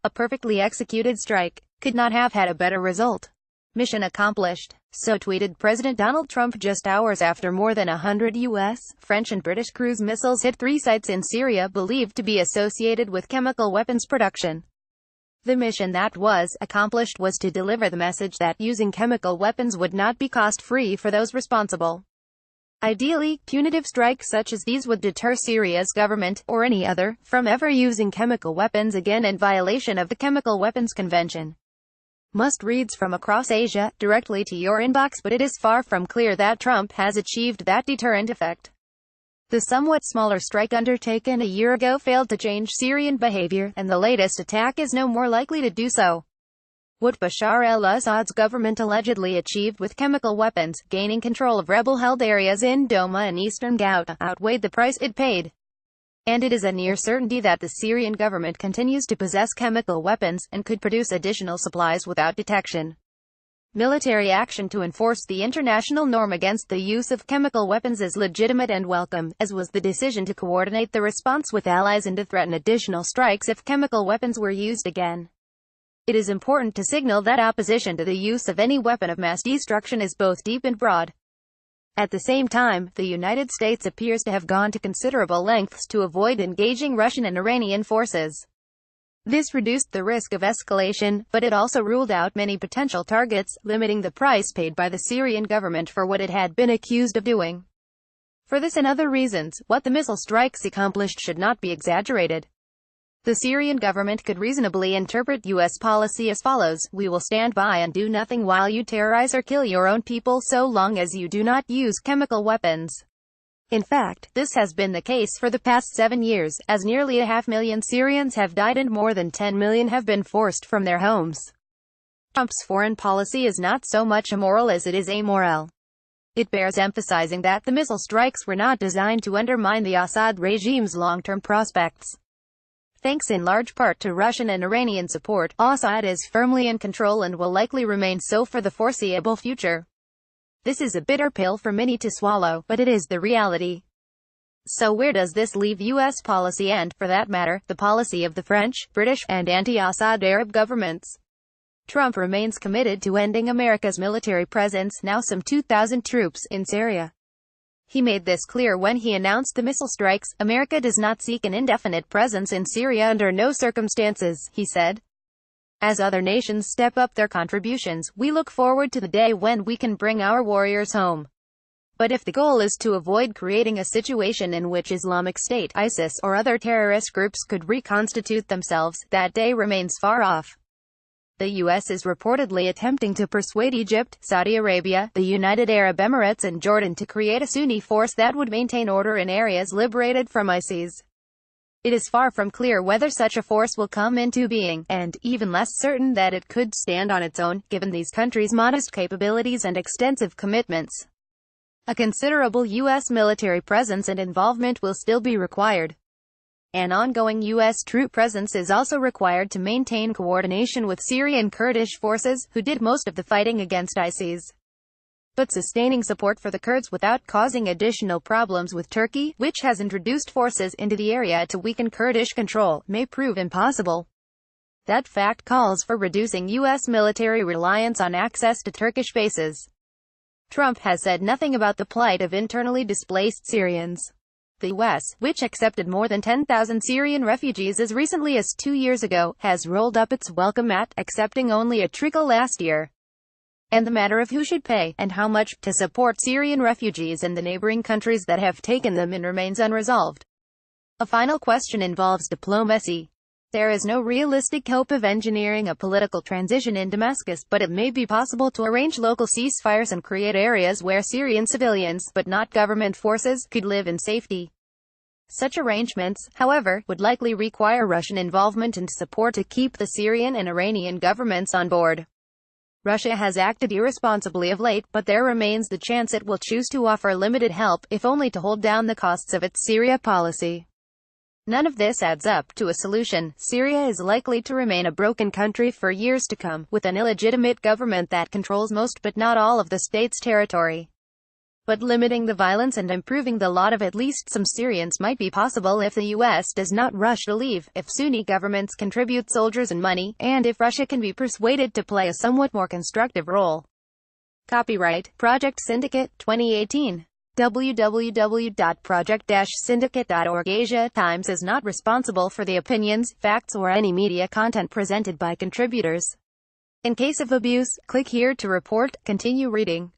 A perfectly executed strike could not have had a better result. Mission accomplished. So tweeted President Donald Trump just hours after more than 100 U.S., French and British cruise missiles hit 3 sites in Syria believed to be associated with chemical weapons production. The mission that was accomplished was to deliver the message that using chemical weapons would not be cost-free for those responsible. Ideally, punitive strikes such as these would deter Syria's government, or any other, from ever using chemical weapons again in violation of the Chemical Weapons Convention. Must reads from across Asia, directly to your inbox, but it is far from clear that Trump has achieved that deterrent effect. The somewhat smaller strike undertaken a year ago failed to change Syrian behavior, and the latest attack is no more likely to do so. What Bashar al-Assad's government allegedly achieved with chemical weapons, gaining control of rebel-held areas in Douma and eastern Ghouta, outweighed the price it paid. And it is a near certainty that the Syrian government continues to possess chemical weapons, and could produce additional supplies without detection. Military action to enforce the international norm against the use of chemical weapons is legitimate and welcome, as was the decision to coordinate the response with allies and to threaten additional strikes if chemical weapons were used again. It is important to signal that opposition to the use of any weapon of mass destruction is both deep and broad. At the same time, the United States appears to have gone to considerable lengths to avoid engaging Russian and Iranian forces. This reduced the risk of escalation, but it also ruled out many potential targets, limiting the price paid by the Syrian government for what it had been accused of doing. For this and other reasons, what the missile strikes accomplished should not be exaggerated. The Syrian government could reasonably interpret U.S. policy as follows: we will stand by and do nothing while you terrorize or kill your own people so long as you do not use chemical weapons. In fact, this has been the case for the past 7 years, as nearly 500,000 Syrians have died and more than 10 million have been forced from their homes. Trump's foreign policy is not so much immoral as it is amoral. It bears emphasizing that the missile strikes were not designed to undermine the Assad regime's long-term prospects. Thanks in large part to Russian and Iranian support, Assad is firmly in control and will likely remain so for the foreseeable future. This is a bitter pill for many to swallow, but it is the reality. So where does this leave U.S. policy and, for that matter, the policy of the French, British, and anti-Assad Arab governments? Trump remains committed to ending America's military presence, now some 2,000 troops, in Syria. He made this clear when he announced the missile strikes. America does not seek an indefinite presence in Syria under no circumstances, he said. As other nations step up their contributions, we look forward to the day when we can bring our warriors home. But if the goal is to avoid creating a situation in which Islamic State, ISIS, or other terrorist groups could reconstitute themselves, that day remains far off. The U.S. is reportedly attempting to persuade Egypt, Saudi Arabia, the United Arab Emirates and Jordan to create a Sunni force that would maintain order in areas liberated from ISIS. It is far from clear whether such a force will come into being, and even less certain that it could stand on its own, given these countries' modest capabilities and extensive commitments. A considerable U.S. military presence and involvement will still be required. An ongoing U.S. troop presence is also required to maintain coordination with Syrian Kurdish forces, who did most of the fighting against ISIS. But sustaining support for the Kurds without causing additional problems with Turkey, which has introduced forces into the area to weaken Kurdish control, may prove impossible. That fact calls for reducing U.S. military reliance on access to Turkish bases. Trump has said nothing about the plight of internally displaced Syrians. The U.S., which accepted more than 10,000 Syrian refugees as recently as 2 years ago, has rolled up its welcome mat, accepting only a trickle last year. And the matter of who should pay, and how much, to support Syrian refugees and the neighboring countries that have taken them in remains unresolved. A final question involves diplomacy. There is no realistic hope of engineering a political transition in Damascus, but it may be possible to arrange local ceasefires and create areas where Syrian civilians, but not government forces, could live in safety. Such arrangements, however, would likely require Russian involvement and support to keep the Syrian and Iranian governments on board. Russia has acted irresponsibly of late, but there remains the chance it will choose to offer limited help, if only to hold down the costs of its Syria policy. None of this adds up to a solution. Syria is likely to remain a broken country for years to come, with an illegitimate government that controls most but not all of the state's territory. but limiting the violence and improving the lot of at least some Syrians might be possible if the U.S. does not rush to leave, if Sunni governments contribute soldiers and money, and if Russia can be persuaded to play a somewhat more constructive role. Copyright, Project Syndicate, 2018. www.project-syndicate.org. Asia Times is not responsible for the opinions, facts or any media content presented by contributors. In case of abuse, click here to report. Continue reading.